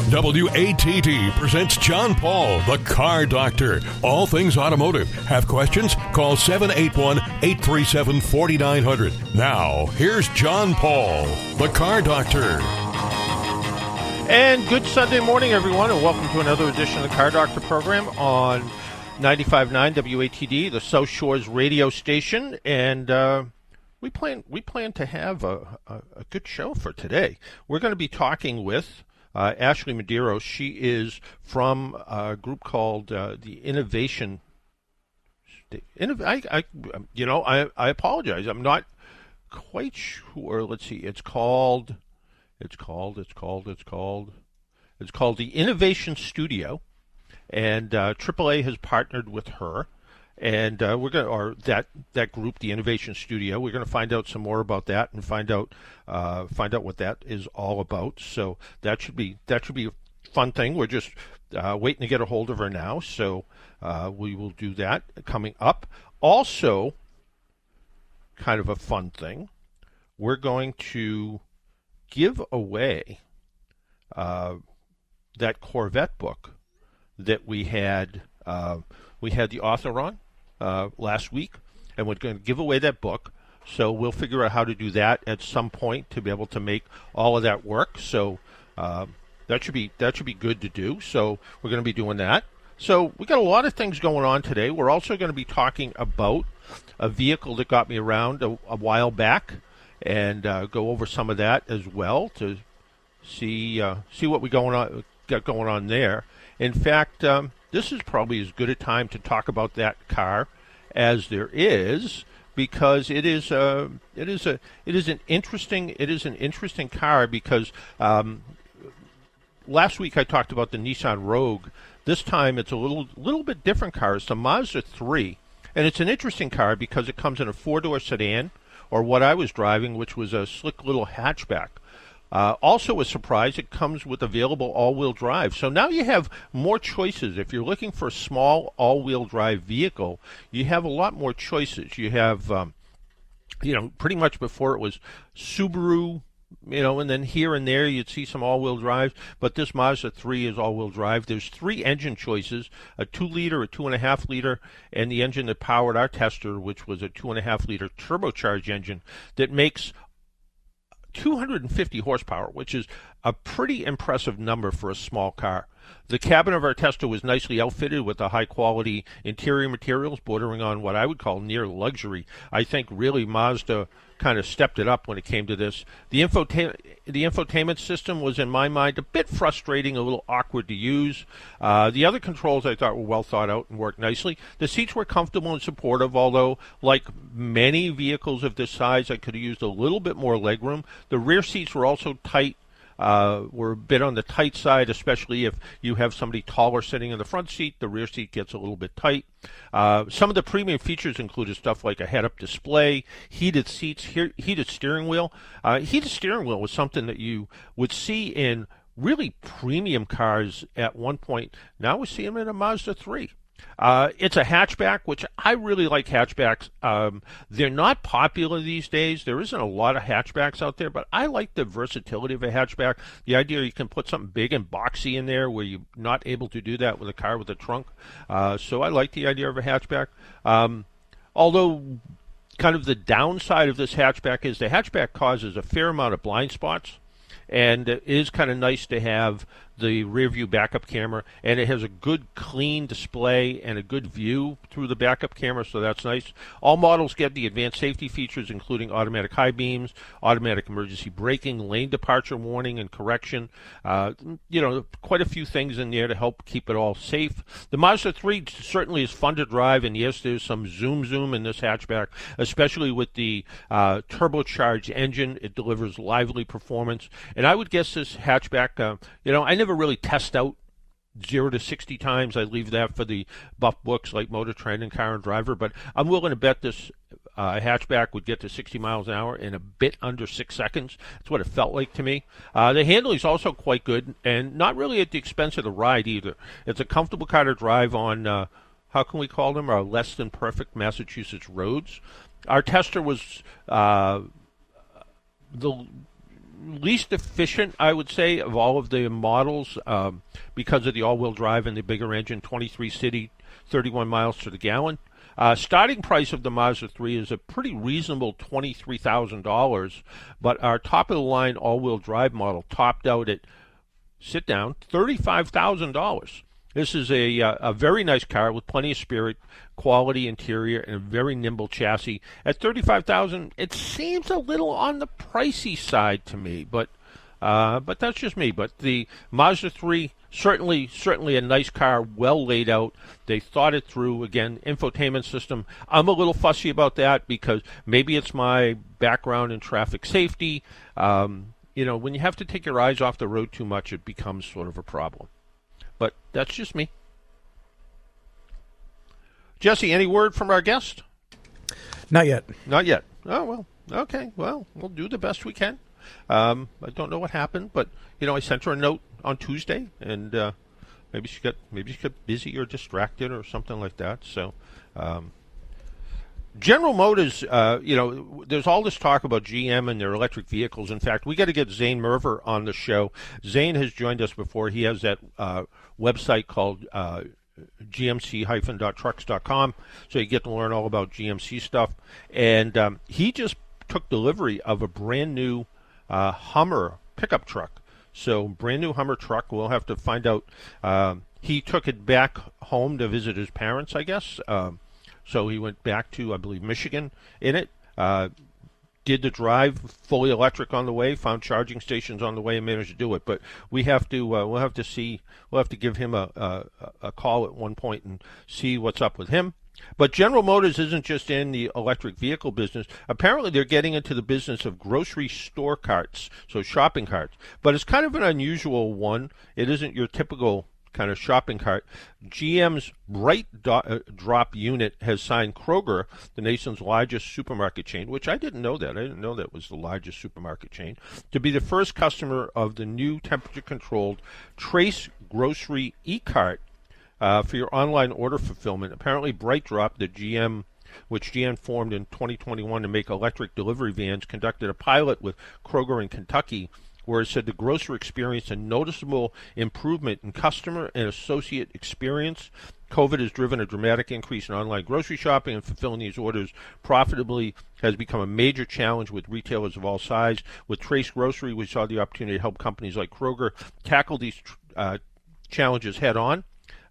WATD presents John Paul, the Car Doctor. All things automotive. Have questions? Call 781-837-4900. Now, here's John Paul, the Car Doctor. And good Sunday morning, everyone, and welcome to another edition of the Car Doctor program on 95.9 WATD, the South Shores radio station. And we plan to have a good show for today. We're going to be talking with Ashley Medeiros. She is from a group called the Innovation. I apologize. I'm not quite sure. Let's see. It's called the Innovation Studio, and AAA has partnered with her. And we're going, or that group, the Innovation Studio. We're going to find out some more about that and find out what that is all about. So that should be a fun thing. We're just waiting to get a hold of her now. So we will do that coming up. Also, kind of a fun thing. We're going to give away that Corvette book that we had the author on last week, and we're going to give away that book. So we'll figure out how to do that at some point to be able to make all of that work. So that should be good to do. So we're going to be doing that. So we got a lot of things going on today. We're also going to be talking about a vehicle that got me around a while back, and go over some of that as well to see what we got going on there. In fact, this is probably as good a time to talk about that car as there is, because it is an interesting car. Because last week I talked about the Nissan Rogue. This time it's a little bit different car. It's the Mazda 3, and it's an interesting car because it comes in a four-door sedan, or what I was driving, which was a slick little hatchback. Also a surprise, it comes with available all-wheel drive. So now you have more choices. If you're looking for a small all-wheel drive vehicle, you have a lot more choices. You have, pretty much before it was Subaru, and then here and there you'd see some all-wheel drives. But this Mazda 3 is all-wheel drive. There's three engine choices, a 2-liter, a 2.5-liter, and the engine that powered our tester, which was a 2.5-liter turbocharged engine that makes 250 horsepower, which is a pretty impressive number for a small car. The cabin of our tester was nicely outfitted with a high-quality interior materials bordering on what I would call near luxury. I think really Mazda kind of stepped it up when it came to this. The infotainment system was, in my mind, a bit frustrating, a little awkward to use. The other controls I thought were well thought out and worked nicely. The seats were comfortable and supportive, although, like many vehicles of this size, I could have used a little bit more legroom. The rear seats were also tight. Were a bit on the tight side, especially if you have somebody taller sitting in the front seat. The rear seat gets a little bit tight. Some of the premium features included stuff like a head-up display, heated seats, heated steering wheel. Heated steering wheel was something that you would see in really premium cars at one point. Now we see them in a Mazda 3. It's a hatchback, which I really like hatchbacks. They're not popular these days. There isn't a lot of hatchbacks out there, but I like the versatility of a hatchback. The idea you can put something big and boxy in there where you're not able to do that with a car with a trunk. So I like the idea of a hatchback. Although kind of the downside of this hatchback is the hatchback causes a fair amount of blind spots. And it is kind of nice to have the rear view backup camera, and it has a good clean display and a good view through the backup camera, so that's nice. All models get the advanced safety features, including automatic high beams, automatic emergency braking, lane departure warning and correction. Quite a few things in there to help keep it all safe. The Mazda 3 certainly is fun to drive, and yes, there's some zoom in this hatchback, especially with the turbocharged engine. It delivers lively performance, and I would guess this hatchback, I never really test out 0 to 60 times. I leave that for the buff books like Motor Trend and Car and Driver, but I'm willing to bet this hatchback would get to 60 miles an hour in a bit under 6 seconds. That's what it felt like to me. The handling is also quite good, and not really at the expense of the ride either. It's a comfortable car to drive on, how can we call them, our less than perfect Massachusetts roads. Our tester was least efficient, I would say, of all of the models because of the all-wheel drive and the bigger engine, 23 city, 31 miles to the gallon. Starting price of the Mazda 3 is a pretty reasonable $23,000, but our top-of-the-line all-wheel drive model topped out at, sit down, $35,000. This is a very nice car with plenty of spirit, quality interior, and a very nimble chassis. At $35,000, it seems a little on the pricey side to me, but that's just me. But the Mazda 3, certainly a nice car, well laid out. They thought it through. Again, infotainment system. I'm a little fussy about that because maybe it's my background in traffic safety. When you have to take your eyes off the road too much, it becomes sort of a problem. But that's just me. Jesse, any word from our guest? Not yet. Not yet. Oh, well, okay. Well, we'll do the best we can. I don't know what happened, but, I sent her a note on Tuesday, and maybe she got busy or distracted or something like that. So, General Motors, there's all this talk about GM and their electric vehicles. In fact, we got to get Zane Merver on the show. Zane has joined us before. He has that website called gmc-trucks.com, so you get to learn all about GMC stuff. And he just took delivery of a brand new Hummer pickup truck. So brand new Hummer truck. We'll have to find out. He took it back home to visit his parents, I guess. So he went back to, I believe, Michigan in it. Did the drive fully electric on the way. Found charging stations on the way and managed to do it. But we have to. We'll have to see. We'll have to give him a call at one point and see what's up with him. But General Motors isn't just in the electric vehicle business. Apparently, they're getting into the business of grocery store carts, so shopping carts. But it's kind of an unusual one. It isn't your typical kind of shopping cart. GM's Bright Drop unit has signed Kroger, the nation's largest supermarket chain, which I didn't know that. I didn't know that was the largest supermarket chain, to be the first customer of the new temperature-controlled Trace Grocery e-cart for your online order fulfillment. Apparently, Bright Drop, which GM formed in 2021 to make electric delivery vans, conducted a pilot with Kroger in Kentucky, where it said the grocer experienced a noticeable improvement in customer and associate experience. COVID has driven a dramatic increase in online grocery shopping, and fulfilling these orders profitably has become a major challenge with retailers of all sizes. With Trace Grocery, we saw the opportunity to help companies like Kroger tackle these challenges head on.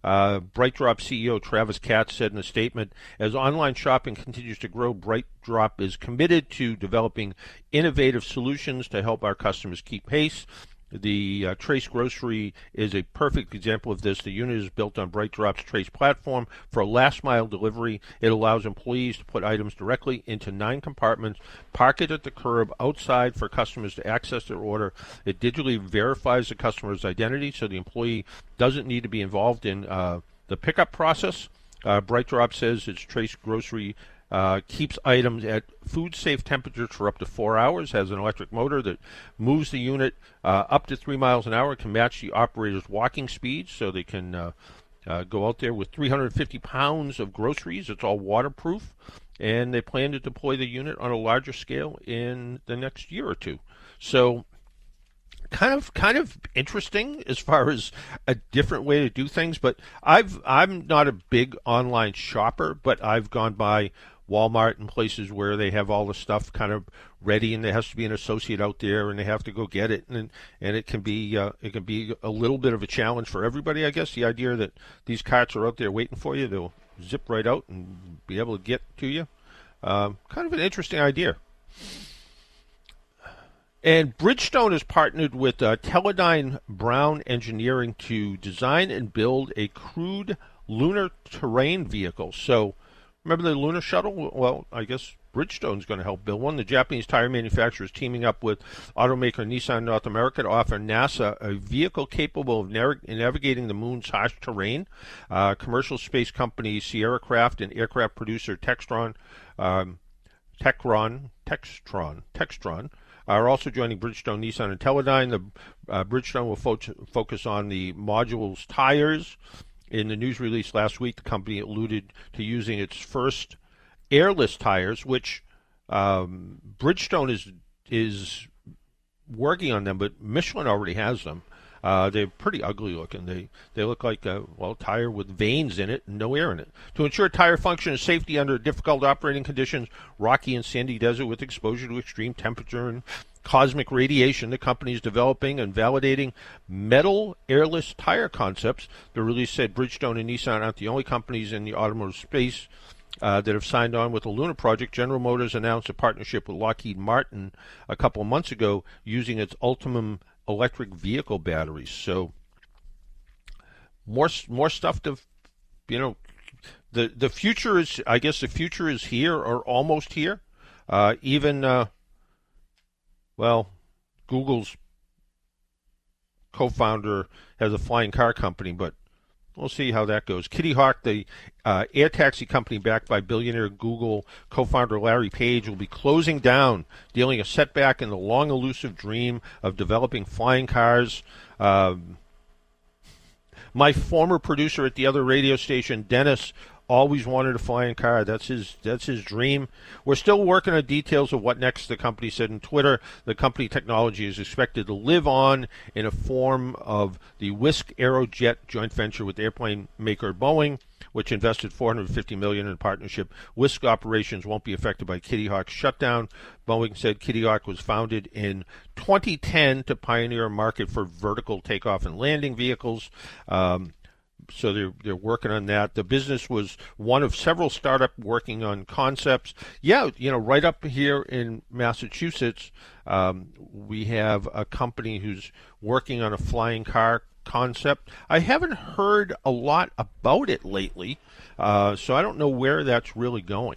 BrightDrop CEO Travis Katz said in a statement, as online shopping continues to grow, BrightDrop is committed to developing innovative solutions to help our customers keep pace. The Trace Grocery is a perfect example of this. The unit is built on BrightDrop's Trace platform for last-mile delivery. It allows employees to put items directly into 9 compartments, park it at the curb outside for customers to access their order. It digitally verifies the customer's identity, so the employee doesn't need to be involved in the pickup process. BrightDrop says its Trace Grocery keeps items at food-safe temperatures for up to 4 hours, has an electric motor that moves the unit up to 3 miles an hour. It can match the operator's walking speed, so they can go out there with 350 pounds of groceries. It's all waterproof, and they plan to deploy the unit on a larger scale in the next year or two. So kind of interesting as far as a different way to do things. But I'm not a big online shopper, but I've gone by Walmart and places where they have all the stuff kind of ready, and there has to be an associate out there, and they have to go get it, and it can be a little bit of a challenge for everybody, I guess. The idea that these carts are out there waiting for you, they'll zip right out and be able to get to you. Kind of an interesting idea. And Bridgestone has partnered with Teledyne Brown Engineering to design and build a crewed lunar terrain vehicle. So, remember the lunar shuttle? Well, I guess Bridgestone's going to help build one. The Japanese tire manufacturer is teaming up with automaker Nissan North America to offer NASA a vehicle capable of navigating the moon's harsh terrain. Commercial space company Sierra Craft and aircraft producer Textron are also joining Bridgestone, Nissan, and Teledyne. The Bridgestone will focus on the module's tires. In the news release last week, the company alluded to using its first airless tires, which Bridgestone is working on them, but Michelin already has them. They're pretty ugly looking. They look like a tire with veins in it and no air in it. To ensure tire function and safety under difficult operating conditions, rocky and sandy desert with exposure to extreme temperature and cosmic radiation, the company is developing and validating metal airless tire concepts. The release said Bridgestone and Nissan aren't the only companies in the automotive space that have signed on with the Lunar project. General Motors announced a partnership with Lockheed Martin a couple of months ago using its Ultium electric vehicle batteries. So more stuff to, the future is, I guess the future is here or almost here. Google's co-founder has a flying car company, but we'll see how that goes. Kitty Hawk, the air taxi company backed by billionaire Google co-founder Larry Page, will be closing down, dealing a setback in the long elusive dream of developing flying cars. My former producer at the other radio station, Dennis, always wanted a flying car. That's his dream. We're still working on details of what next, the company said in Twitter. The company technology is expected to live on in a form of the Wisk Aerojet joint venture with airplane maker Boeing, which invested $450 million in partnership. Wisk operations won't be affected by Kitty Hawk's shutdown. Boeing said Kitty Hawk was founded in 2010 to pioneer a market for vertical takeoff and landing vehicles. So they're working on that. The business was one of several startups working on concepts. Yeah, right up here in Massachusetts, we have a company who's working on a flying car concept. I haven't heard a lot about it lately, so I don't know where that's really going.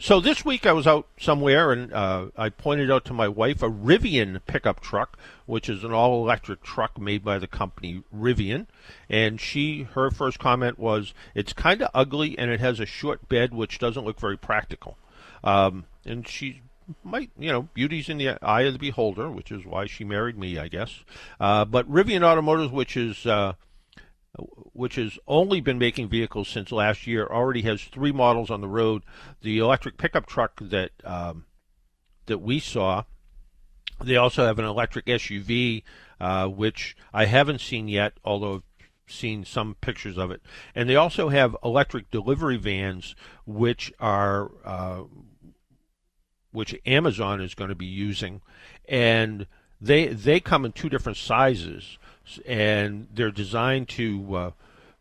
So this week I was out somewhere and I pointed out to my wife a Rivian pickup truck, which is an all-electric truck made by the company Rivian. And her first comment was, it's kind of ugly and it has a short bed, which doesn't look very practical. And she might, beauty's in the eye of the beholder, which is why she married me, I guess. But Rivian Automotive, which has only been making vehicles since last year, already has 3 models on the road. The electric pickup truck that we saw, they also have an electric SUV, which I haven't seen yet, although I've seen some pictures of it. And they also have electric delivery vans, which Amazon is going to be using, and they come in 2 different sizes. And they're designed to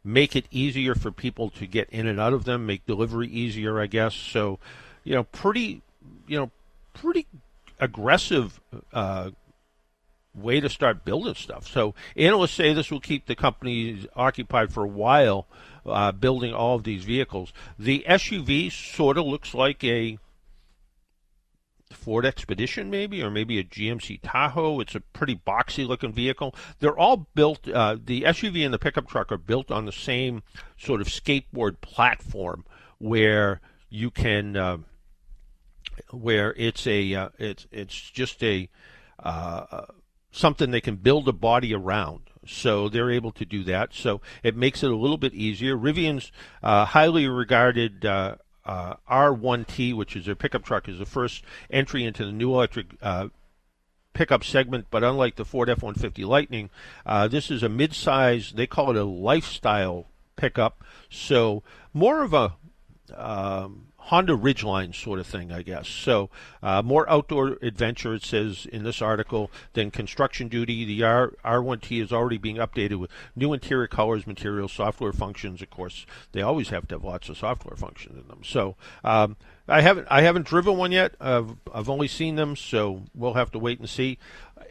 make it easier for people to get in and out of them, make delivery easier, I guess. So, pretty aggressive way to start building stuff. So analysts say this will keep the companies occupied for a while, building all of these vehicles. The SUV sort of looks like a Ford Expedition maybe, or maybe a GMC Tahoe. It's a pretty boxy looking vehicle. They're all built, the SUV and the pickup truck are built on the same sort of skateboard platform where you can, where it's just a, something they can build a body around. So they're able to do that. So it makes it a little bit easier. Rivian's highly regarded R1T, which is their pickup truck, is the first entry into the new electric pickup segment, but unlike the Ford F-150 Lightning, this is a mid-size, they call it a lifestyle pickup, so more of a Honda Ridgeline sort of thing, I guess. So more outdoor adventure, it says in this article, than construction duty. The R1T is already being updated with new interior colors, materials, software functions. Of course, they always have to have lots of software functions in them. So I haven't driven one yet. I've only seen them, so we'll have to wait and see.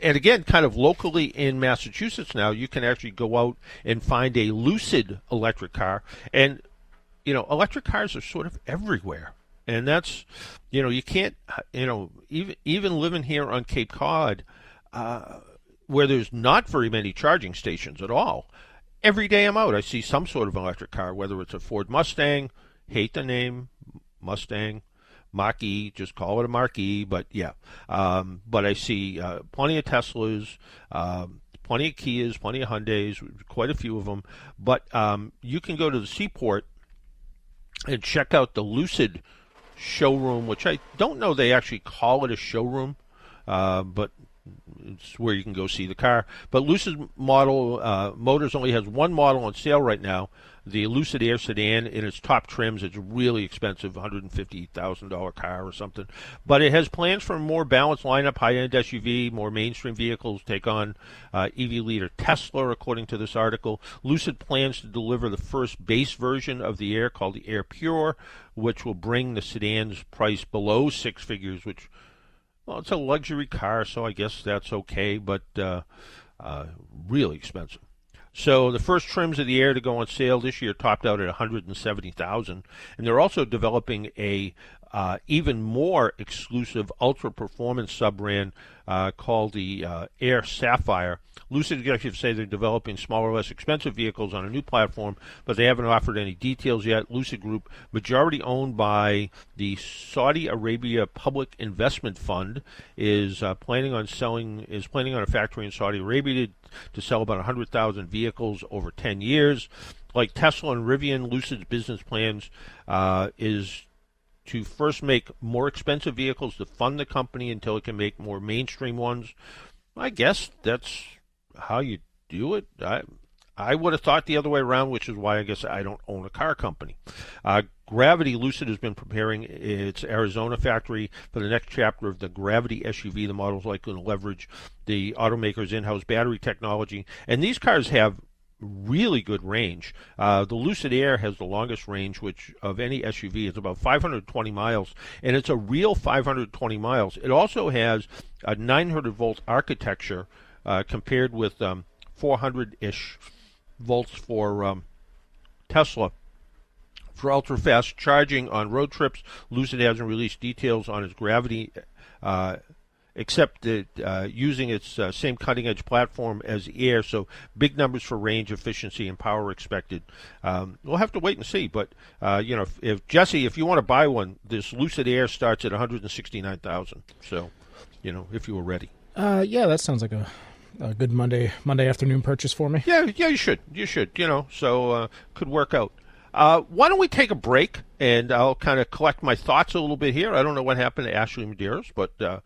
And again, kind of locally in Massachusetts now, you can actually go out and find a Lucid electric car. And electric cars are sort of everywhere. And that's, you can't, even living here on Cape Cod, where there's not very many charging stations at all, every day I'm out, I see some sort of electric car, whether it's a Ford Mustang, hate the name, Mustang, Mach-E, just call it a Mach-E, but yeah. But I see plenty of Teslas, plenty of Kias, plenty of Hyundais, quite a few of them. But you can go to the Seaport and check out the Lucid showroom, which I don't know they actually call it a showroom, but it's where you can go see the car. But Lucid Motors only has one model on sale right now, the Lucid Air sedan in its top trims. It's really expensive, $150,000 car or something. But it has plans for a more balanced lineup, high-end SUV, more mainstream vehicles, take on EV leader Tesla, according to this article. Lucid plans to deliver the first base version of the Air called the Air Pure, which will bring the sedan's price below six figures, which, well, it's a luxury car, so I guess that's okay, but really expensive. So the first trims of the Air to go on sale this year topped out at $170,000, and they're also developing a even more exclusive ultra-performance sub-brand called the Air Sapphire. Lucid executives say they're developing smaller, less expensive vehicles on a new platform, but they haven't offered any details yet. Lucid Group, majority owned by the Saudi Arabia Public Investment Fund, is planning on a factory in Saudi Arabia to sell about 100,000 vehicles over 10 years. Like Tesla and Rivian, Lucid's business plans is to first make more expensive vehicles to fund the company until it can make more mainstream ones. I guess that's how you do it. I would have thought the other way around, which is why I guess I don't own a car company. Gravity, Lucid has been preparing its Arizona factory for the next chapter of the Gravity SUV. The model is likely to leverage the automaker's in-house battery technology. And these cars have really good range. The Lucid Air has the longest range of any SUV. It's about 520 miles, and it's a real 520 miles. It also has a 900-volt architecture compared with 400-ish volts for Tesla. For ultra-fast charging on road trips, Lucid hasn't released details on its Gravity, except that using its same cutting-edge platform as the Air, so big numbers for range, efficiency, and power expected. We'll have to wait and see, but if Jesse, if you want to buy one, this Lucid Air starts at $169,000. So, if you were ready. Yeah, that sounds like a good Monday afternoon purchase for me. Yeah, you should. So could work out. Why don't we take a break, and I'll kind of collect my thoughts a little bit here. I don't know what happened to Ashley Medeiros, but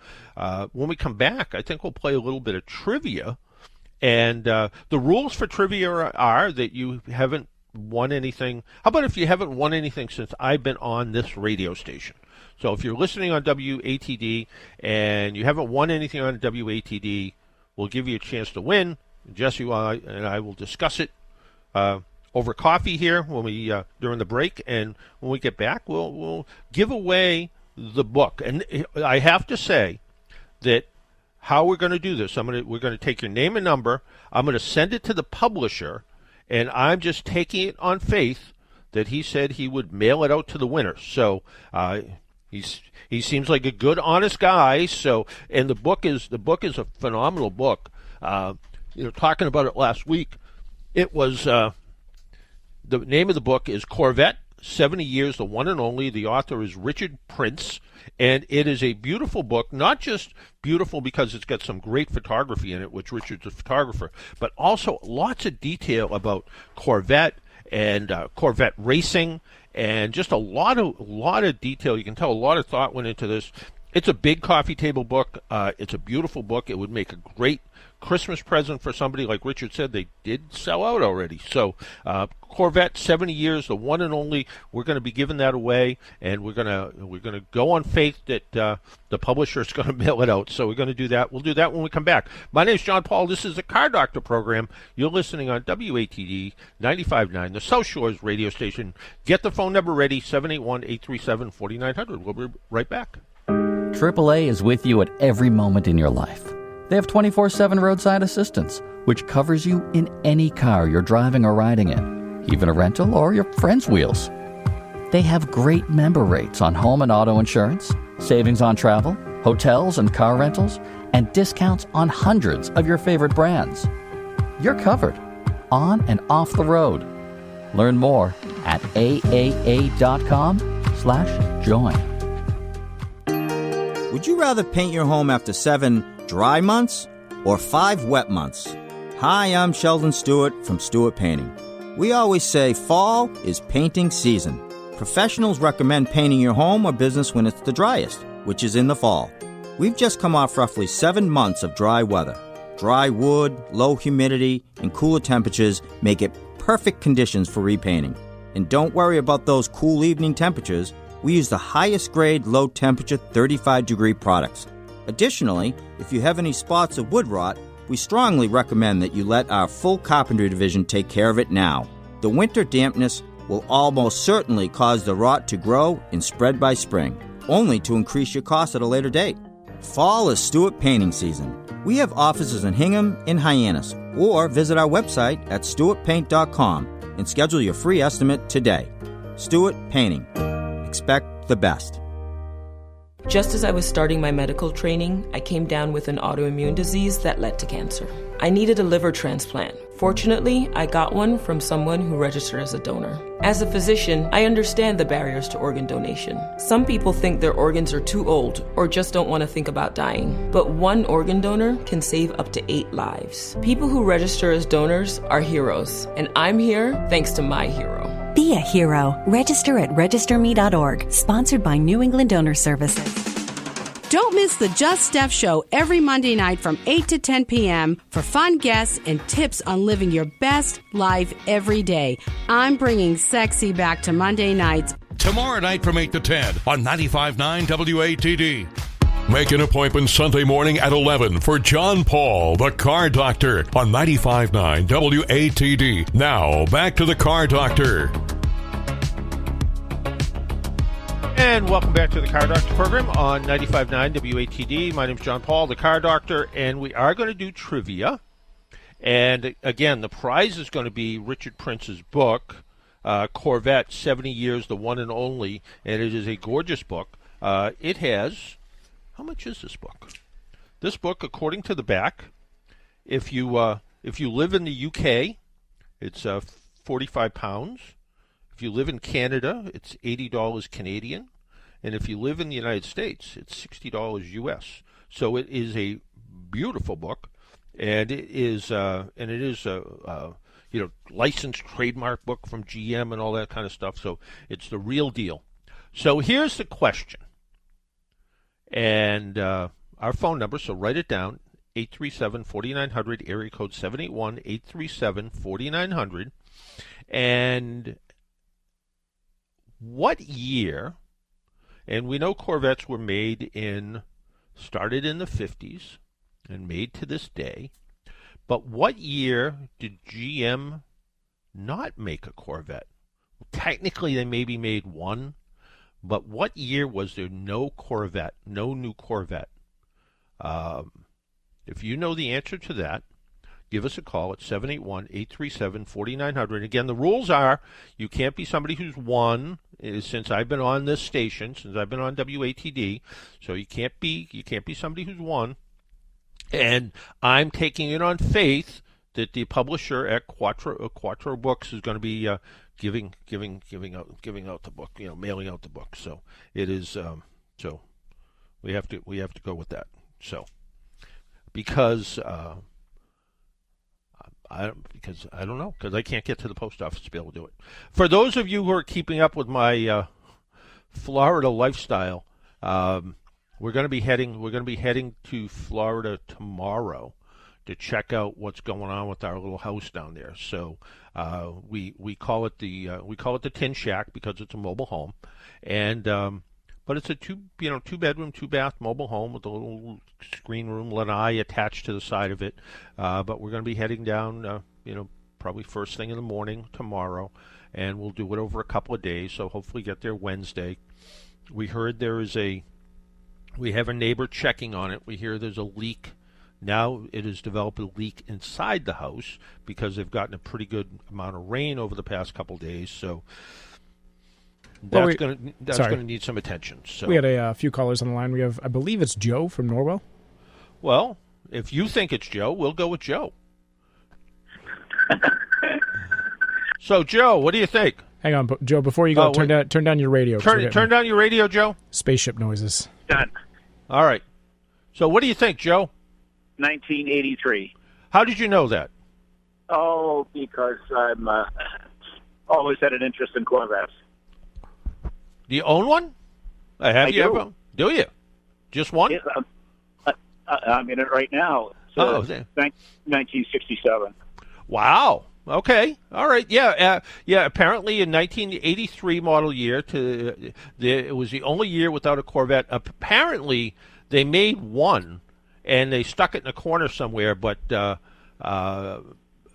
when we come back, I think we'll play a little bit of trivia. And the rules for trivia are that you haven't won anything. How about if you haven't won anything since I've been on this radio station? So if you're listening on WATD and you haven't won anything on WATD, we'll give you a chance to win. Jesse and I will discuss it over coffee here when we during the break, and when we get back, we'll give away the book. And I have to say that how we're going to do this, we're going to take your name and number. I'm going to send it to the publisher, and I'm just taking it on faith that he said he would mail it out to the winner. So he seems like a good, honest guy. So, and the book is a phenomenal book. Talking about it last week, it was the name of the book is Corvette 70 Years, the One and Only. The author is Richard Prince, and it is a beautiful book. Not just beautiful because it's got some great photography in it, which Richard's a photographer, but also lots of detail about Corvette and Corvette racing, and just a lot of detail. You can tell a lot of thought went into this. It's a big coffee table book. It's a beautiful book. It would make a great Christmas present for somebody. Like Richard said, they did sell out already. So Corvette 70 Years, the One and Only. We're going to be giving that away, and we're going to go on faith that the publisher is going to mail it out. So we're going to do that. We'll do that when we come back. My name is John Paul. This is the Car Doctor program. You're listening on WATD 95.9, the South Shores radio station. Get the phone number ready, 781-837-4900. We'll be right back. AAA is with you at every moment in your life. They have 24/7 roadside assistance, which covers you in any car you're driving or riding in, even a rental or your friend's wheels. They have great member rates on home and auto insurance, savings on travel, hotels and car rentals, and discounts on hundreds of your favorite brands. You're covered, on and off the road. Learn more at aaa.com/join. Would you rather paint your home after 7 dry months or 5 wet months? Hi, I'm Sheldon Stewart from Stewart Painting. We always say fall is painting season. Professionals recommend painting your home or business when it's the driest, which is in the fall. We've just come off roughly 7 months of dry weather. Dry wood, low humidity, and cooler temperatures make it perfect conditions for repainting. And don't worry about those cool evening temperatures. We use the highest grade low temperature 35-degree products. Additionally, if you have any spots of wood rot, we strongly recommend that you let our full carpentry division take care of it now. The winter dampness will almost certainly cause the rot to grow and spread by spring, only to increase your costs at a later date. Fall is Stewart painting season. We have offices in Hingham and Hyannis, or visit our website at stewartpaint.com and schedule your free estimate today. Stewart Painting. Expect the best. Just as I was starting my medical training, I came down with an autoimmune disease that led to cancer. I needed a liver transplant. Fortunately, I got one from someone who registered as a donor. As a physician, I understand the barriers to organ donation. Some people think their organs are too old or just don't want to think about dying. But one organ donor can save up to 8 lives. People who register as donors are heroes, and I'm here thanks to my hero. Be a hero. Register at registerme.org. Sponsored by New England Donor Services. Don't miss the Just Steph Show every Monday night from 8 to 10 p.m. for fun guests and tips on living your best life every day. I'm bringing sexy back to Monday nights. Tomorrow night from 8 to 10 on 95.9 WATD. Make an appointment Sunday morning at 11 for John Paul, the Car Doctor, on 95.9 WATD. Now, back to the Car Doctor. And welcome back to the Car Doctor program on 95.9 WATD. My name's John Paul, the Car Doctor, and we are going to do trivia. And again, the prize is going to be Richard Prince's book, Corvette, 70 Years, the One and Only, and it is a gorgeous book. It has, how much is this book? This book, according to the back, if you live in the UK, it's 45 pounds. If you live in Canada, it's $80 Canadian, and if you live in the United States, it's $60 US. So it is a beautiful book, and it is a licensed trademark book from GM and all that kind of stuff. So it's the real deal. So here's the question, and our phone number. So write it down: 837-4900, area code 781-837-4900, and what year, and we know Corvettes were started in the 50s and made to this day, but what year did GM not make a Corvette? Well, technically, they maybe made one, but what year was there no Corvette, no new Corvette? If you know the answer to that, give us a call at 781-837-4900. Again, the rules are you can't be somebody who's won. Since I've been on this station, since I've been on WATD, so you can't be somebody who's won. And I'm taking it on faith that the publisher at Quattro Books is going to be giving out the book, mailing out the book. So it is. So we have to go with that. So because I don't know, because I can't get to the post office to be able to do it. For those of you who are keeping up with my Florida lifestyle, we're going to be heading to Florida tomorrow to check out what's going on with our little house down there. So we call it the Tin Shack because it's a mobile home, and but it's a two bedroom, 2-bath mobile home with a little screen room lanai attached to the side of it. But we're going to be heading down, probably first thing in the morning tomorrow, and we'll do it over a couple of days. So hopefully get there Wednesday. We heard we have a neighbor checking on it. We hear there's a leak. Now it has developed a leak inside the house because they've gotten a pretty good amount of rain over the past couple of days. So that's going to need some attention. So we had a few callers on the line. We have, I believe it's Joe from Norwell. Well, if you think it's Joe, we'll go with Joe. So, Joe, what do you think? Hang on, Joe. Before you go, turn down your radio. Turn down your radio, Joe. Spaceship noises. Done. All right. So, what do you think, Joe? 1983. How did you know that? Oh, because I'm always had an interest in Corvettes. Do you own one? I do. Do you? Just one? Yes, I'm in it right now. Oh, 1967. Wow. Okay. All right. Yeah. Apparently, in 1983 model year, it was the only year without a Corvette. Apparently, they made one, and they stuck it in a corner somewhere. But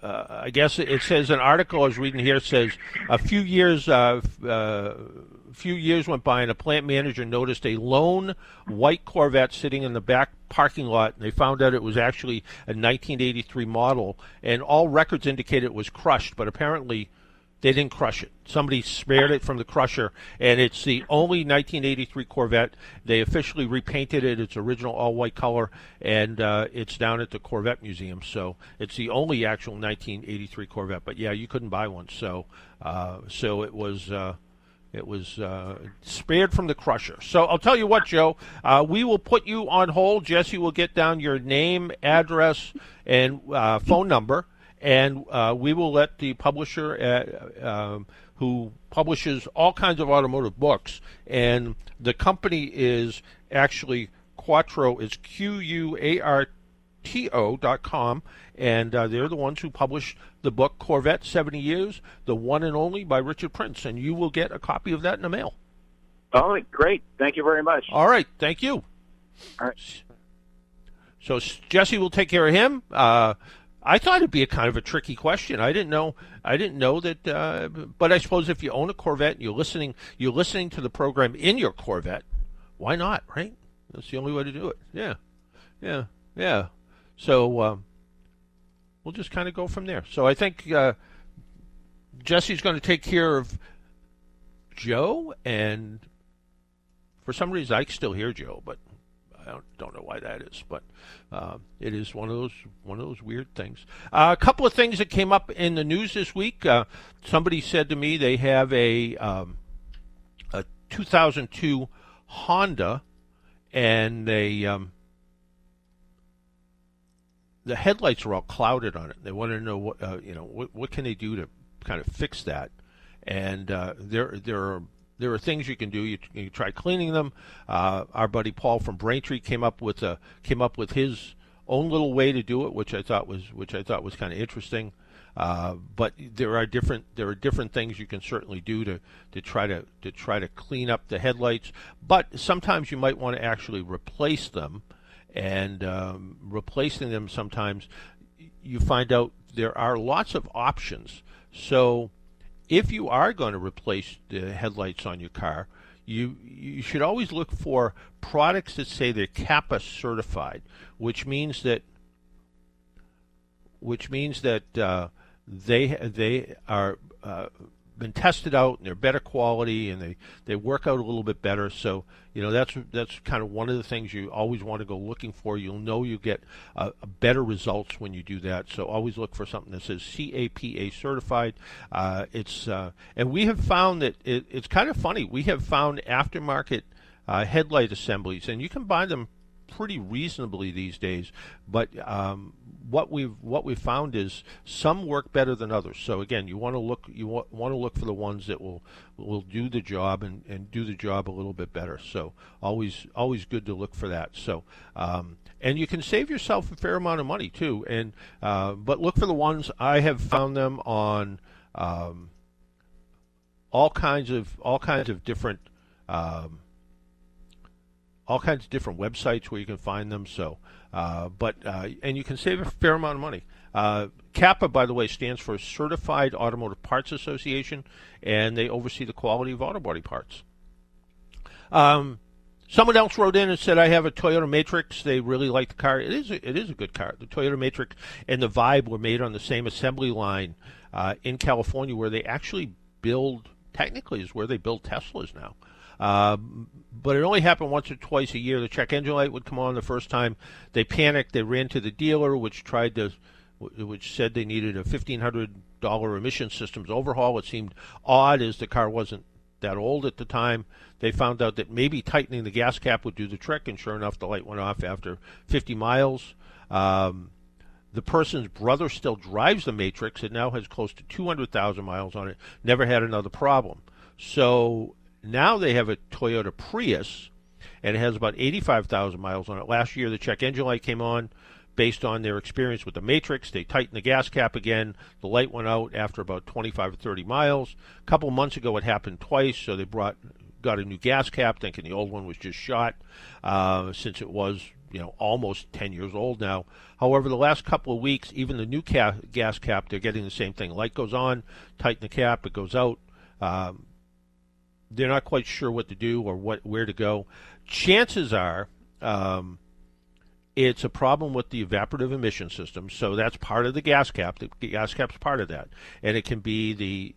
I guess it says an article I was reading here says a few years went by, and a plant manager noticed a lone white Corvette sitting in the back parking lot, and they found out it was actually a 1983 model, and all records indicated it was crushed, but apparently they didn't crush it. Somebody spared it from the crusher, and it's the only 1983 Corvette. They officially repainted it its original all-white color, and it's down at the Corvette Museum, so it's the only actual 1983 Corvette. But yeah, you couldn't buy one, so it was spared from the crusher. So I'll tell you what, Joe, we will put you on hold. Jesse will get down your name, address, and phone number, and we will let the publisher who publishes all kinds of automotive books, and the company is actually Quattro, is QUARTO.com, and they're the ones who publish the book Corvette 70 Years, the one and only by Richard Prince, and you will get a copy of that in the mail. All right, great. Thank you very much. All right, thank you. All right. So Jesse will take care of him. I thought it'd be a kind of a tricky question. I didn't know that, but I suppose if you own a Corvette and you're listening to the program in your Corvette, why not, right? That's the only way to do it. Yeah. So we'll just kind of go from there. So I think Jesse's going to take care of Joe, and for some reason I can still hear Joe, but I don't know why that is. But it is one of those weird things. A couple of things that came up in the news this week. Somebody said to me they have a 2002 Honda, and the headlights are all clouded on it. They want to know what can they do to kind of fix that. And there are things you can do. You can try cleaning them. Our buddy Paul from Braintree came up with his own little way to do it, which I thought was kind of interesting. But there are different things you can certainly do to try to clean up the headlights. But sometimes you might want to actually replace them, and replacing them sometimes you find out there are lots of options. So if you are going to replace the headlights on your car, you should always look for products that say they're CAPA certified, which means that they are been tested out, and they're better quality, and they work out a little bit better. So that's kind of one of the things you always want to go looking for. You'll know you get better results when you do that. So always look for something that says CAPA certified. And we have found that it's kind of funny. We have found aftermarket headlight assemblies, and you can buy them pretty reasonably these days. But what we've found is some work better than others. So again, you want to look for the ones that will do the job and do the job a little bit better. So always good to look for that. So and you can save yourself a fair amount of money too. And but look for the ones. I have found them on all kinds of different websites where you can find them. So, and you can save a fair amount of money. CAPA, by the way, stands for Certified Automotive Parts Association, and they oversee the quality of auto body parts. Someone else wrote in and said, I have a Toyota Matrix. They really like the car. It is a good car. The Toyota Matrix and the Vibe were made on the same assembly line in California, where they actually technically is where they build Teslas now. But it only happened once or twice a year. The check engine light would come on the first time. They panicked. They ran to the dealer, which said they needed a $1,500 emission systems overhaul. It seemed odd, as the car wasn't that old at the time. They found out that maybe tightening the gas cap would do the trick, and sure enough, the light went off after 50 miles. The person's brother still drives the Matrix. It now has close to 200,000 miles on it. Never had another problem. So now they have a Toyota Prius, and it has about 85,000 miles on it. Last year, the check engine light came on. Based on their experience with the Matrix, they tightened the gas cap again. The light went out after about 25 or 30 miles. A couple of months ago, it happened twice, so they got a new gas cap, thinking the old one was just shot, since it was almost 10 years old now. However, the last couple of weeks, even the new gas cap, they're getting the same thing. Light goes on, tighten the cap, it goes out. They're not quite sure what to do or where to go. Chances are it's a problem with the evaporative emission system, so that's part of the gas cap. The gas cap's part of that, and it can be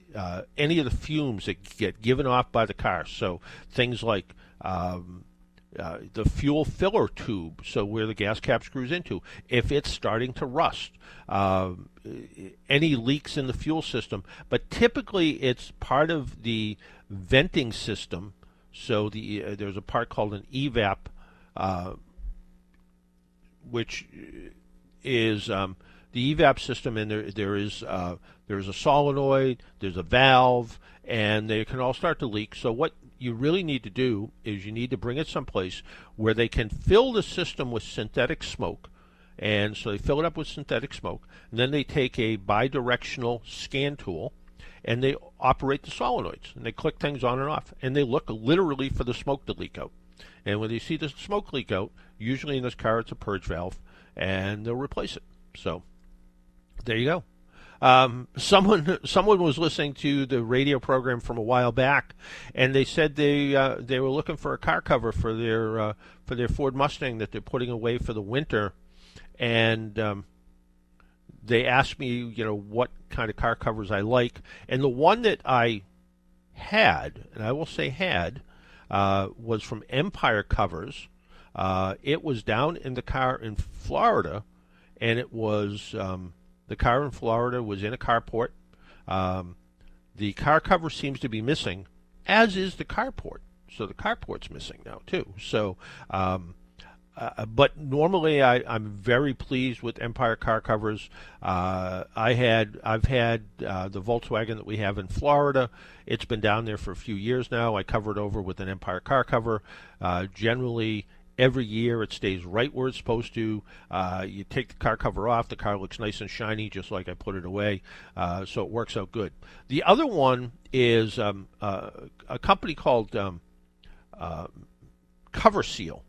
any of the fumes that get given off by the car. So things like the fuel filler tube, so where the gas cap screws into, if it's starting to rust, any leaks in the fuel system. But typically, it's part of the venting system. So there's a part called an evap, which is the evap system, and there's a solenoid, there's a valve, and they can all start to leak. So what you really need to do is you need to bring it someplace where they can fill the system with synthetic smoke. And so they fill it up with synthetic smoke, and then they take a bidirectional scan tool, and they operate the solenoids, and they click things on and off, and they look literally for the smoke to leak out. And when they see the smoke leak out, usually in this car it's a purge valve, and they'll replace it. So there you go. Someone was listening to the radio program from a while back, and they said they were looking for a car cover for their Ford Mustang that they're putting away for the winter, and they asked me, what kind of car covers I like, and the one that I had, and I will say had, was from Empire Covers. It was down in the car in Florida, and it was the car in Florida was in a carport. The car cover seems to be missing, as is the carport. So the carport's missing now too. So, but normally I'm very pleased with Empire car covers. I've had the Volkswagen that we have in Florida. It's been down there for a few years now. I cover it over with an Empire car cover. Generally, every year it stays right where it's supposed to. You take the car cover off, the car looks nice and shiny, just like I put it away. So it works out good. The other one is a company called Cover Seal.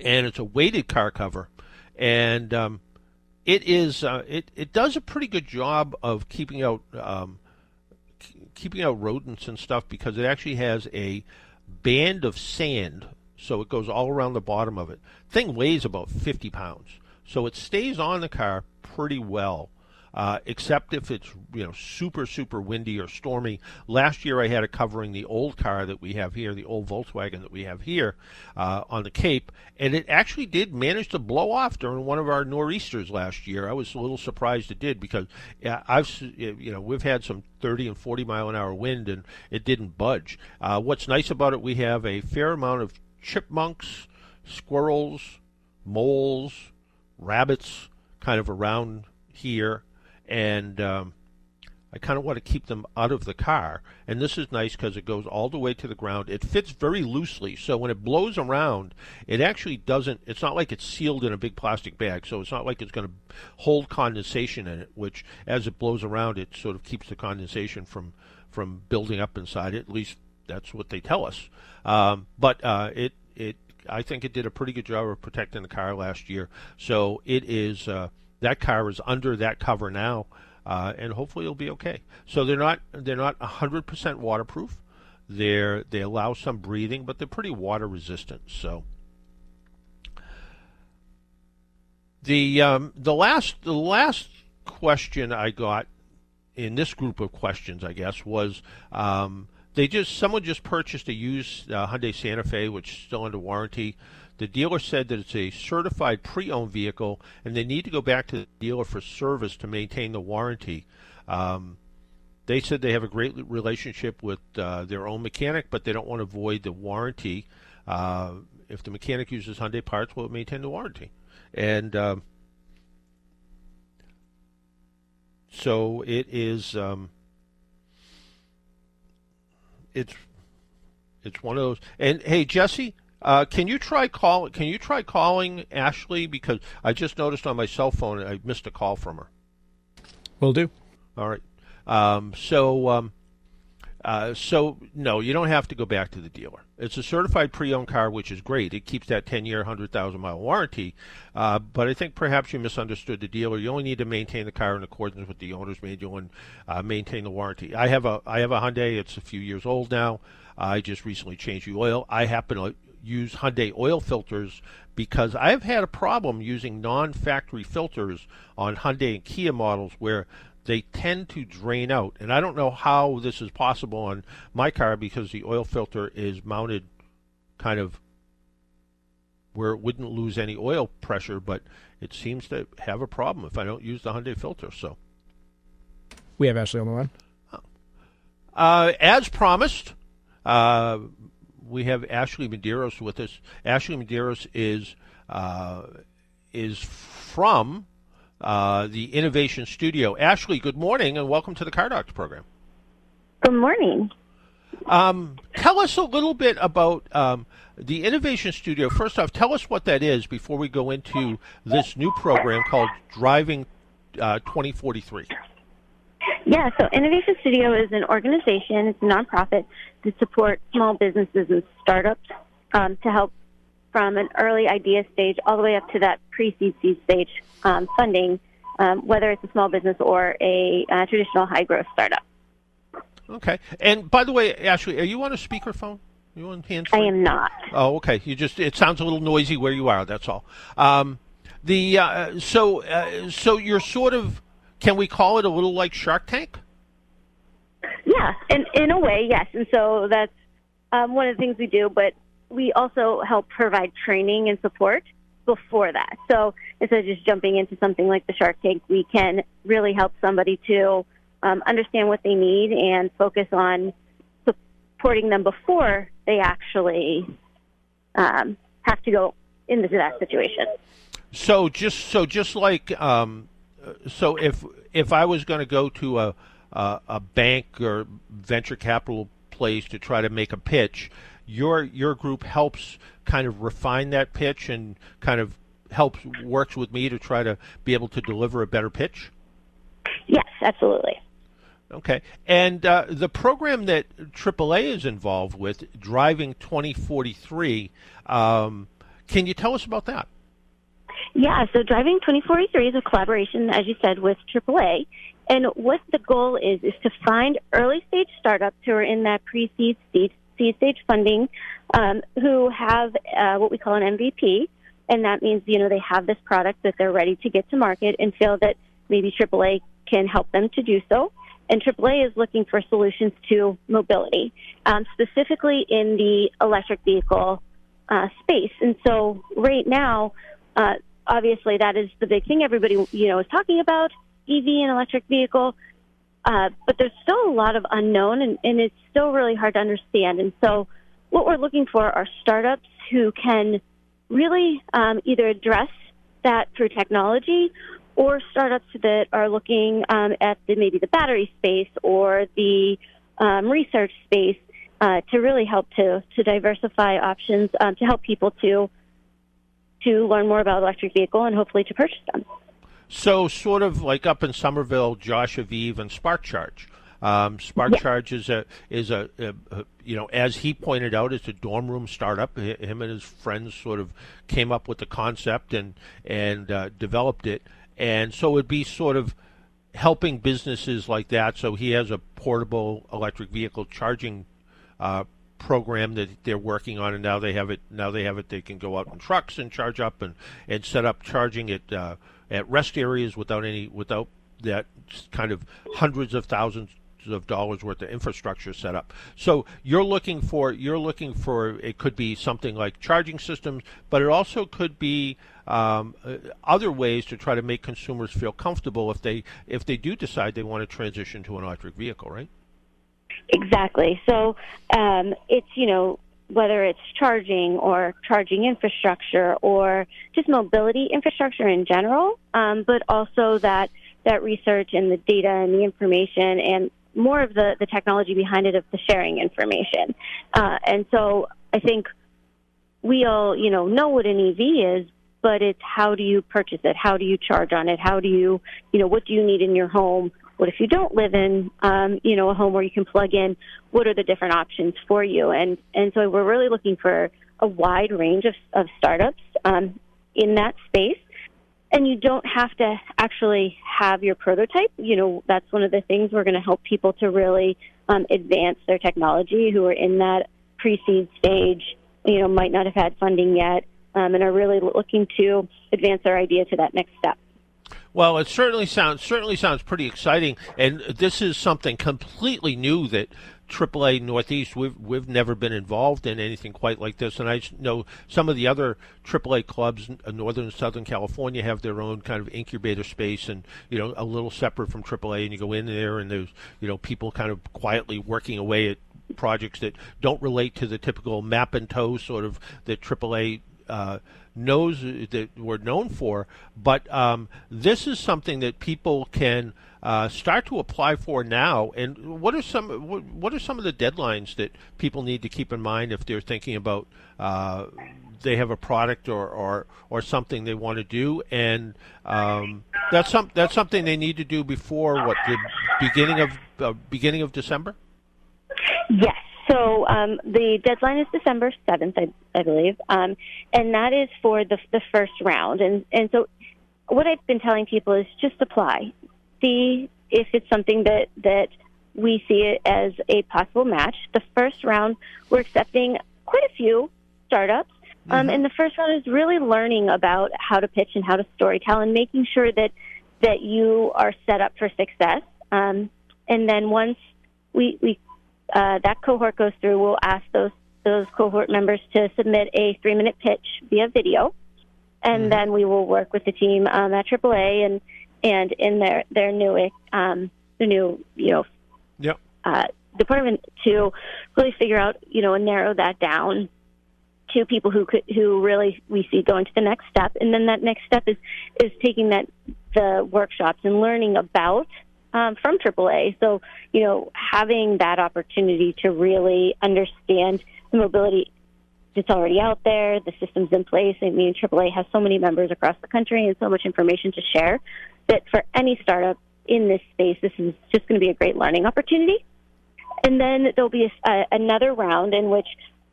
And it's a weighted car cover, and it does a pretty good job of keeping out rodents and stuff, because it actually has a band of sand, so it goes all around the bottom of it. Thing weighs about 50 pounds, so it stays on the car pretty well. Except if it's super windy or stormy. Last year I had it covering the old car that we have here, the old Volkswagen that we have here on the Cape, and it actually did manage to blow off during one of our nor'easters last year. I was a little surprised it did, because we've had some 30 and 40 mile an hour wind, and it didn't budge. What's nice about it, we have a fair amount of chipmunks, squirrels, moles, rabbits kind of around here. And I kind of want to keep them out of the car. And this is nice because it goes all the way to the ground. It fits very loosely, so when it blows around, it actually doesn't, it's not like it's sealed in a big plastic bag, so it's not like it's going to hold condensation in it, which as it blows around, it sort of keeps the condensation from building up inside it. At least that's what they tell us. But I think it did a pretty good job of protecting the car last year. So it is... that car is under that cover now, and hopefully it'll be okay. So they're not 100% waterproof. They allow some breathing, but they're pretty water resistant. So the last question I got in this group of questions, I guess, was someone just purchased a used Hyundai Santa Fe, which is still under warranty. The dealer said that it's a certified pre-owned vehicle, and they need to go back to the dealer for service to maintain the warranty. They said they have a great relationship with their own mechanic, but they don't want to void the warranty. If the mechanic uses Hyundai parts, will it maintain the warranty? And so it is. It's one of those. And hey, Jesse, Can you try calling Ashley, because I just noticed on my cell phone I missed a call from her. Will do. All right. So no, you don't have to go back to the dealer. It's a certified pre-owned car, which is great. It keeps that 10-year, 100,000-mile warranty. But I think perhaps you misunderstood the dealer. You only need to maintain the car in accordance with the owner's manual and maintain the warranty. I have a Hyundai. It's a few years old now. I just recently changed the oil. I happen to use Hyundai oil filters because I've had a problem using non-factory filters on Hyundai and Kia models where they tend to drain out. And I don't know how this is possible on my car because the oil filter is mounted kind of where it wouldn't lose any oil pressure, but it seems to have a problem if I don't use the Hyundai filter. So we have Ashley on the line. As promised, we have Ashley Medeiros with us. Ashley Medeiros is from the Innovation Studio. Ashley, good morning and welcome to the Car Doctor program. Good morning. Tell us a little bit about the Innovation Studio. First off, tell us what that is before we go into this new program called Driving 2043. Yeah, so Innovation Studio is an organization, it's a nonprofit to support small businesses and startups to help from an early idea stage all the way up to that pre-seed stage funding, whether it's a small business or a traditional high-growth startup. Okay. And by the way, Ashley, are you on a speakerphone? Are you on hands-free? I am not. Oh, okay. It sounds a little noisy where you are, that's all. So you're sort of, can we call it a little like Shark Tank? Yeah, in a way, yes. And so that's one of the things we do, but we also help provide training and support before that. So instead of just jumping into something like the Shark Tank, we can really help somebody to understand what they need and focus on supporting them before they actually have to go into that situation. So just like so if I was going to go to a bank or venture capital place to try to make a pitch, your group helps kind of refine that pitch and kind of works with me to try to be able to deliver a better pitch? Yes, absolutely. Okay. And the program that AAA is involved with, Driving 2043, can you tell us about that? Yeah, so Driving 2043 is a collaboration, as you said, with AAA. And what the goal is to find early-stage startups who are in that pre-seed stage funding who have what we call an MVP. And that means, they have this product that they're ready to get to market and feel that maybe AAA can help them to do so. And AAA is looking for solutions to mobility, specifically in the electric vehicle space. And so right now, obviously that is the big thing everybody, is talking about, EV and electric vehicle. But there's still a lot of unknown, and it's still really hard to understand. And so what we're looking for are startups who can really either address that through technology, or startups that are looking at maybe the battery space or the research space to really help to diversify options to help people to learn more about electric vehicle and hopefully to purchase them. So sort of like up in Somerville, Josh Aviv and SparkCharge. SparkCharge is a as he pointed out, it's a dorm room startup. Him and his friends sort of came up with the concept and developed it. And so it would be sort of helping businesses like that. So he has a portable electric vehicle charging program that they're working on, and now they have it. They can go out in trucks and charge up and set up charging at rest areas without that kind of hundreds of thousands of dollars worth of infrastructure set up. So you're looking for it could be something like charging systems, but it also could be other ways to try to make consumers feel comfortable if they do decide they want to transition to an electric vehicle, right? Exactly. So it's whether it's charging or charging infrastructure or just mobility infrastructure in general, but also that research and the data and the information and more of the technology behind it of the sharing information. And so I think we all, know what an EV is, but it's how do you purchase it? How do you charge on it? How do you, what do you need in your home? What if you don't live in, a home where you can plug in? What are the different options for you? And so we're really looking for a wide range of startups in that space. And you don't have to actually have your prototype. That's one of the things we're going to help people to really advance their technology who are in that pre-seed stage, might not have had funding yet, and are really looking to advance their idea to that next step. Well, it certainly sounds pretty exciting, and this is something completely new that AAA Northeast, we've never been involved in anything quite like this, and I know some of the other AAA clubs in Northern and Southern California have their own kind of incubator space, and a little separate from AAA, and you go in there and there's people kind of quietly working away at projects that don't relate to the typical map and tow sort of that AAA knows that we're known for, but this is something that people can start to apply for now. And what are some of the deadlines that people need to keep in mind if they're thinking about they have a product or something they want to do, and that's something they need to do before the beginning of December? Yes. So the deadline is December 7th, I believe, and that is for the first round. And so what I've been telling people is just apply. See if it's something that we see it as a possible match. The first round, we're accepting quite a few startups. And the first round is really learning about how to pitch and how to storytell and making sure that you are set up for success. And then once we that cohort goes through, we'll ask those cohort members to submit a 3-minute pitch via video, and then we will work with the team at AAA and in their new department to really figure out and narrow that down to people who really we see going to the next step, and then that next step is taking the workshops and learning about. From AAA. So, having that opportunity to really understand the mobility that's already out there, the systems in place. I mean, AAA has so many members across the country and so much information to share that for any startup in this space, this is just going to be a great learning opportunity. And then there'll be another round in which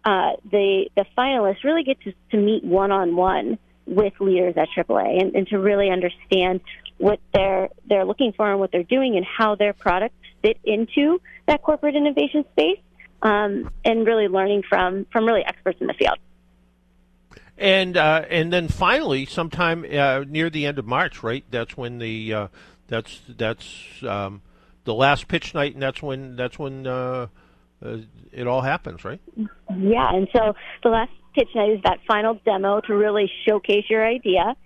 the finalists really get to meet one-on-one with leaders at AAA and to really understand what they're looking for and what they're doing and how their products fit into that corporate innovation space, and really learning from really experts in the field. And then finally, sometime near the end of March, right? That's when the last pitch night, and that's when it all happens, right? Yeah, and so the last pitch night is that final demo to really showcase your idea,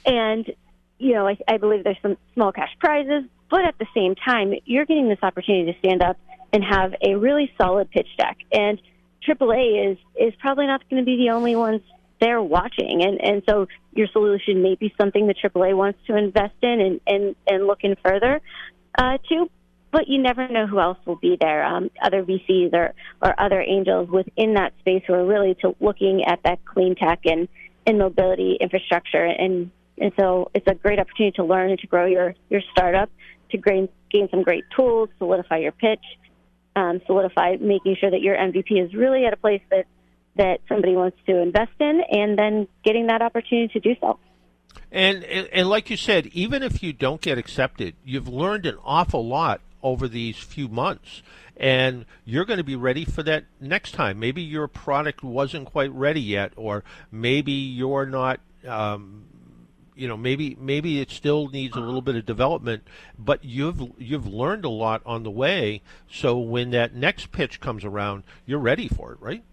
and I believe there's some small cash prizes, but at the same time, you're getting this opportunity to stand up and have a really solid pitch deck. And AAA is probably not going to be the only ones there watching. And so your solution may be something that AAA wants to invest in and look in further to, but you never know who else will be there, other VCs or other angels within that space who are really looking at that clean tech and mobility infrastructure. And so it's a great opportunity to learn and to grow your startup, to gain some great tools, solidify your pitch, solidify making sure that your MVP is really at a place that somebody wants to invest in, and then getting that opportunity to do so. And like you said, even if you don't get accepted, you've learned an awful lot over these few months, and you're going to be ready for that next time. Maybe your product wasn't quite ready yet, or maybe you're not maybe it still needs a little bit of development, but you've learned a lot on the way. So when that next pitch comes around, you're ready for it, right?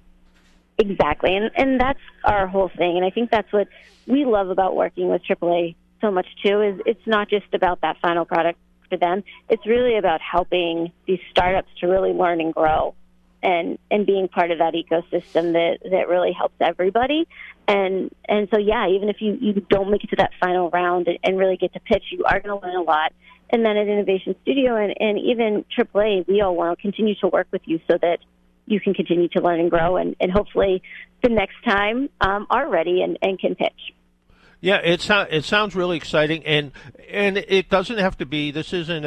Exactly, and that's our whole thing. And I think that's what we love about working with AAA so much too. Is it's not just about that final product for them. It's really about helping these startups to really learn and grow, and being part of that ecosystem that really helps everybody. And so, yeah, even if you don't make it to that final round and really get to pitch, you are going to learn a lot. And then at Innovation Studio and even AAA, we all want to continue to work with you so that you can continue to learn and grow, and hopefully the next time are ready and can pitch. Yeah, it sounds really exciting, and it doesn't have to be. This isn't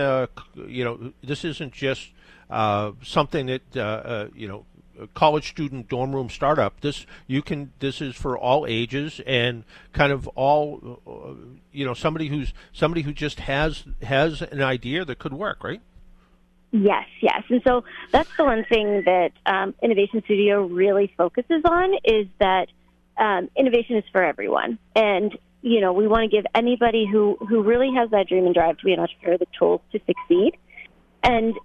this isn't just something that a college student dorm room startup. This is for all ages and kind of all somebody who just has an idea that could work, right? Yes. And so that's the one thing that Innovation Studio really focuses on, is that innovation is for everyone. And, we want to give anybody who really has that dream and drive to be an entrepreneur the tools to succeed. And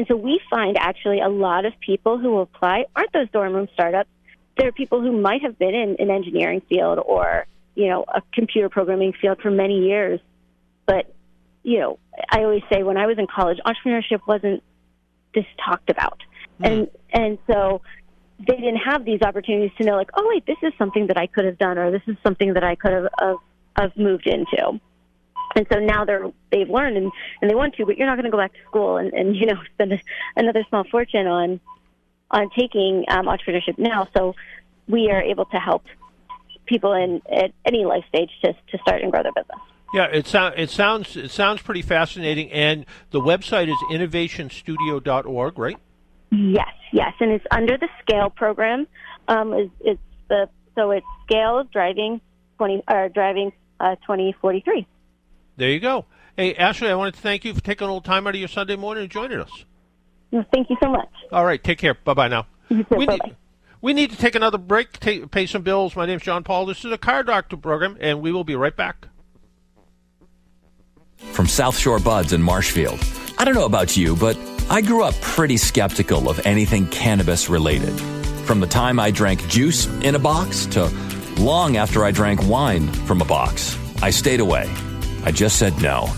so we find actually a lot of people who apply aren't those dorm room startups. They're people who might have been in an engineering field or, a computer programming field for many years. But, I always say when I was in college, entrepreneurship wasn't this talked about. And so they didn't have these opportunities to know, like, oh, wait, this is something that I could have done, or this is something that I could have moved into. And so now they've learned and they want to, but you're not going to go back to school and spend another small fortune on taking entrepreneurship now. So we are able to help people at any life stage to start and grow their business. Yeah, it sounds pretty fascinating, and the website is innovationstudio.org, right? Yes, and it's under the SCALE program. It's SCALE driving 2043. There you go. Hey, Ashley, I wanted to thank you for taking a little time out of your Sunday morning and joining us. Well, thank you so much. All right, take care. Bye-bye now. Bye-bye. We need to take another break, pay some bills. My name's John Paul. This is a Car Doctor program, and we will be right back. From South Shore Buds in Marshfield. I don't know about you, but I grew up pretty skeptical of anything cannabis related. From the time I drank juice in a box to long after I drank wine from a box, I stayed away. I just said no.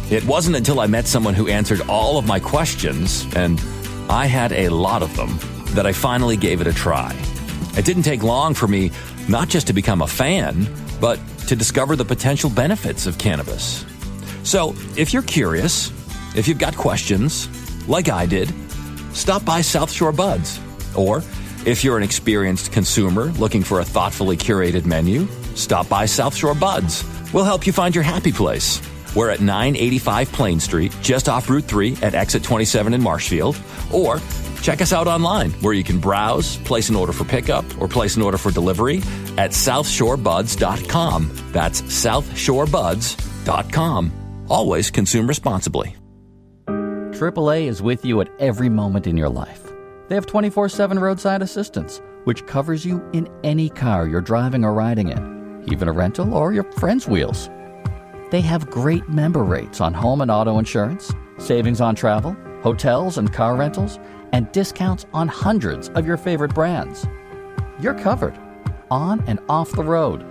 It wasn't until I met someone who answered all of my questions, and I had a lot of them, that I finally gave it a try. It didn't take long for me not just to become a fan, but to discover the potential benefits of cannabis. So, if you're curious, if you've got questions, like I did, stop by South Shore Buds. Or, if you're an experienced consumer looking for a thoughtfully curated menu, stop by South Shore Buds. We'll help you find your happy place. We're at 985 Plain Street, just off Route 3 at Exit 27 in Marshfield. Or, check us out online, where you can browse, place an order for pickup, or place an order for delivery at southshorebuds.com. That's southshorebuds.com. Always consume responsibly. AAA is with you at every moment in your life. They have 24/7 roadside assistance, which covers you in any car you're driving or riding in, even a rental or your friend's wheels. They have great member rates on home and auto insurance, savings on travel, hotels and car rentals, and discounts on hundreds of your favorite brands. You're covered, on and off the road.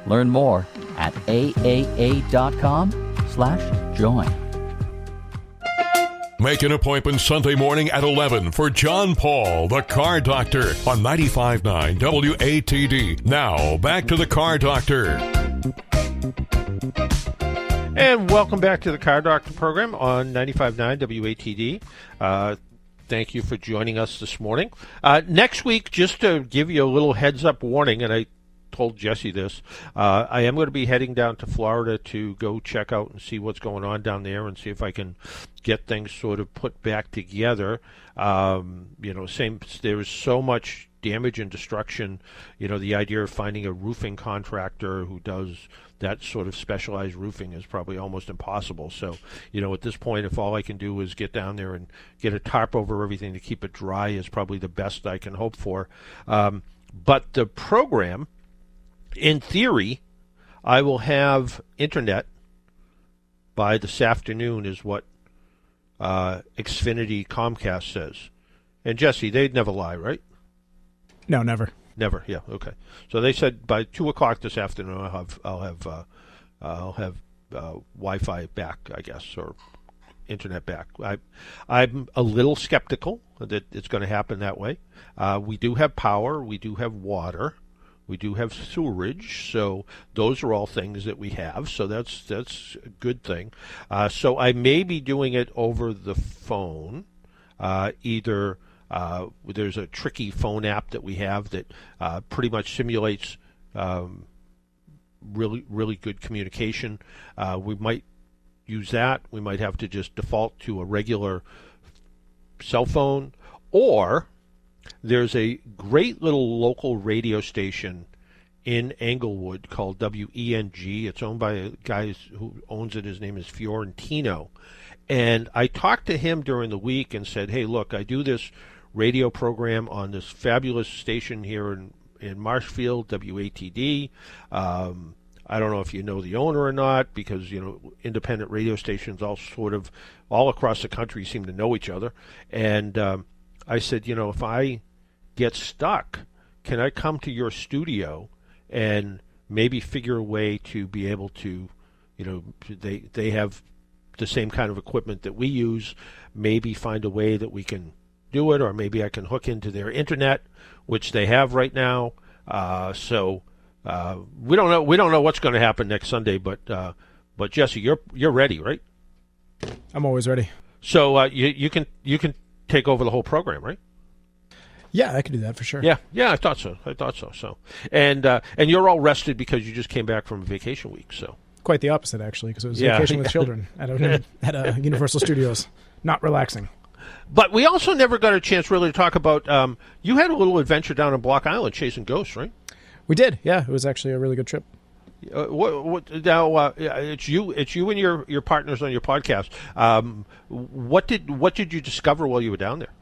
Learn more at aaa.com/join. Make an appointment Sunday morning at 11 for John Paul, the Car Doctor, on 95.9 WATD. Now, back to the Car Doctor. And welcome back to the Car Doctor program on 95.9 WATD. Thank you for joining us this morning. Next week, just to give you a little heads-up warning, and I told Jesse this, I am going to be heading down to Florida to go check out and see what's going on down there and see if I can get things sort of put back together. There's so much damage and destruction. The idea of finding a roofing contractor who does that sort of specialized roofing is probably almost impossible. So, at this point, if all I can do is get down there and get a tarp over everything to keep it dry is probably the best I can hope for. But the program, in theory, I will have internet by this afternoon, is what Xfinity Comcast says. And Jesse, they'd never lie, right? No, never. Never, yeah, okay. So they said by 2:00 this afternoon I'll have Wi-Fi back, I guess, or internet back. I'm a little skeptical that it's going to happen that way. We do have power, we do have water, we do have sewerage, so those are all things that we have. So that's a good thing. So I may be doing it over the phone, either There's a tricky phone app that we have that pretty much simulates really, really good communication. We might use that. We might have to just default to a regular cell phone, or there's a great little local radio station in Englewood called WENG. It's owned by a guy who owns it. His name is Fiorentino. And I talked to him during the week and said, hey, look, I do this radio program on this fabulous station here in Marshfield, WATD. I don't know if you know the owner or not, because, independent radio stations all across the country seem to know each other. And I said, if I get stuck, can I come to your studio and maybe figure a way to be able to, they have the same kind of equipment that we use, maybe find a way that we can do it, or maybe I can hook into their internet, which they have right now. So we don't know what's going to happen next Sunday, but Jesse, you're ready, right? I'm always ready. So you can take over the whole program, right? Yeah, I could do that for sure. Yeah, I thought so. So, and you're all rested because you just came back from vacation week. So quite the opposite, actually, because it was vacation with children at Universal Studios. Not relaxing. But we also never got a chance really to talk about. You had a little adventure down on Block Island chasing ghosts, right? We did. Yeah, it was actually a really good trip. It's you and your partners on your podcast. What did you discover while you were down there?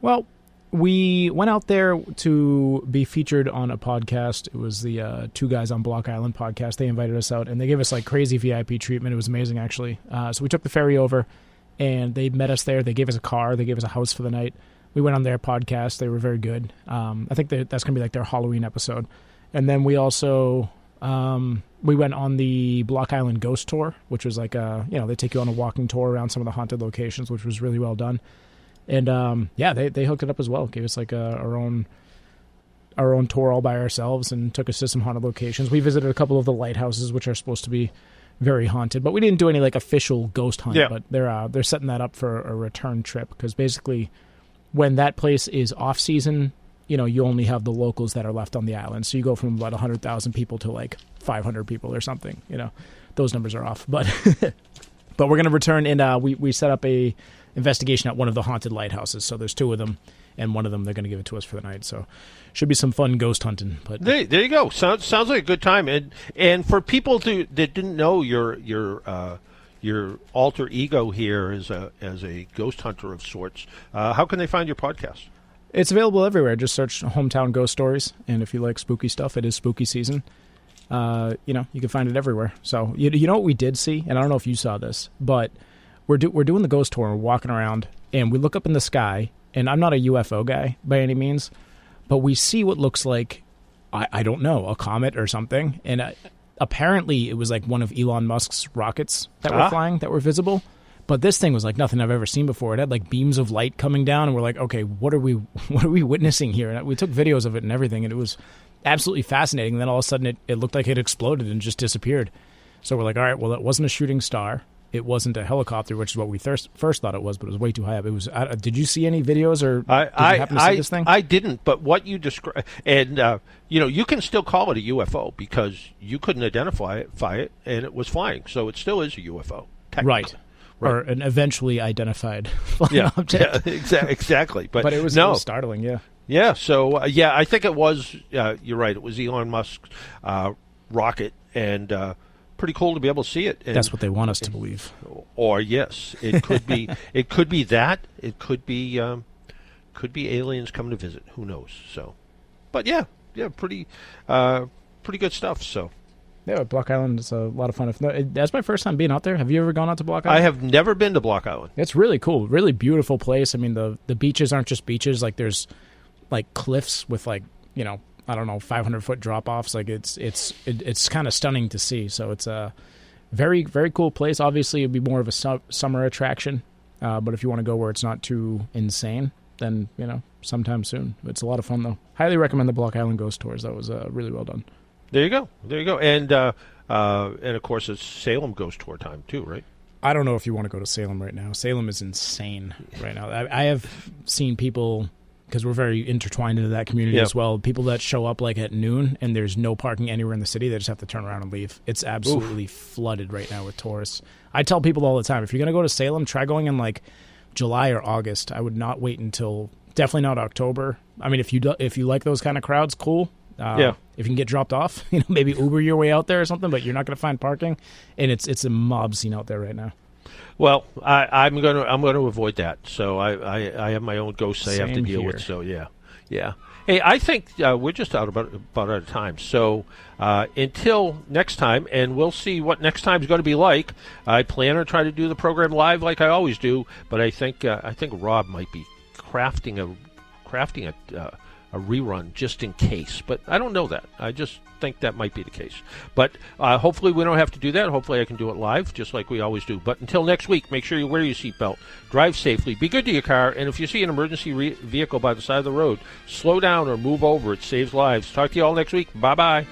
Well, we went out there to be featured on a podcast. It was the Two Guys on Block Island podcast. They invited us out, and they gave us like crazy VIP treatment. It was amazing, actually. So we took the ferry over, and they met us there. They gave us a car. They gave us a house for the night. We went on their podcast. They were very good. I think that's going to be like their Halloween episode. And then we also we went on the Block Island Ghost Tour, which was like they take you on a walking tour around some of the haunted locations, which was really well done. And they hooked it up as well. Gave us like our own tour all by ourselves and took us to some haunted locations. We visited a couple of the lighthouses, which are supposed to be very haunted, but we didn't do any like official ghost hunt. Yeah. But they're setting that up for a return trip, because basically when that place is off season, you only have the locals that are left on the island. So you go from about 100,000 people to like 500 people or something. Those numbers are off, but but we're gonna return, and we set up a investigation at one of the haunted lighthouses. So there's two of them, and one of them they're going to give it to us for the night. So should be some fun ghost hunting. But there you go. Sounds like a good time. And for people that didn't know your alter ego here as a ghost hunter of sorts, how can they find your podcast? It's available everywhere. Just search Hometown Ghost Stories, and if you like spooky stuff, it is spooky season. You can find it everywhere. So you know what we did see, and I don't know if you saw this, but we're doing the ghost tour, and we're walking around, and we look up in the sky, and I'm not a UFO guy by any means, but we see what looks like, I don't know, a comet or something, and apparently it was like one of Elon Musk's rockets that were flying that were visible. But this thing was like nothing I've ever seen before. It had like beams of light coming down, and we're like, okay, what are we witnessing here? And we took videos of it and everything, and it was absolutely fascinating. And then all of a sudden it looked like it exploded and just disappeared. So we're like, all right, well, it wasn't a shooting star. It wasn't a helicopter, which is what we first thought it was, but it was way too high up. It was. Did you see any videos, or did you happen to see this thing? I didn't, but what you described, and you can still call it a UFO because you couldn't identify it, and it was flying, so it still is a UFO. Right. Or an eventually identified flying object. Yeah, exactly. But it was startling, yeah. Yeah, so, I think it was, you're right, it was Elon Musk's rocket, and pretty cool to be able to see it. And that's what they want us to believe. Or, yes, it could be it could be that. It could be aliens coming to visit. Who knows? So, but yeah, pretty good stuff, so. Yeah, Block Island is a lot of fun. That's my first time being out there. Have you ever gone out to Block Island? I have never been to Block Island. It's really cool. Really beautiful place. I mean, the beaches aren't just beaches. Like, there's, like, cliffs with, like, 500-foot drop-offs. Like, it's kind of stunning to see. So it's a very, very cool place. Obviously, it'd be more of a summer attraction. But if you want to go where it's not too insane, then, sometime soon. It's a lot of fun, though. Highly recommend the Block Island Ghost Tours. That was really well done. There you go. And of course it's Salem Ghost Tour time too, right? I don't know if you want to go to Salem right now. Salem is insane right now. I have seen people, because we're very intertwined into that community as well, people that show up like at noon and there's no parking anywhere in the city. They just have to turn around and leave. It's absolutely flooded right now with tourists. I tell people all the time, if you're going to go to Salem, try going in like July or August. I would not wait until, definitely not October. I mean, if you like those kind of crowds, cool. If you can get dropped off, maybe Uber your way out there or something, but you're not going to find parking, and it's a mob scene out there right now. Well, I'm going to avoid that. So I have my own ghosts I have to deal with. So yeah. Hey, I think we're just about out of time. So until next time, and we'll see what next time is going to be like. I plan on trying to do the program live like I always do, but I think Rob might be crafting a rerun just in case, but I don't know that. I just think that might be the case. But hopefully we don't have to do that. Hopefully I can do it live, just like we always do. But until next week, make sure you wear your seatbelt, drive safely, be good to your car, and if you see an emergency vehicle by the side of the road, slow down or move over. It saves lives. Talk to you all next week. Bye-bye.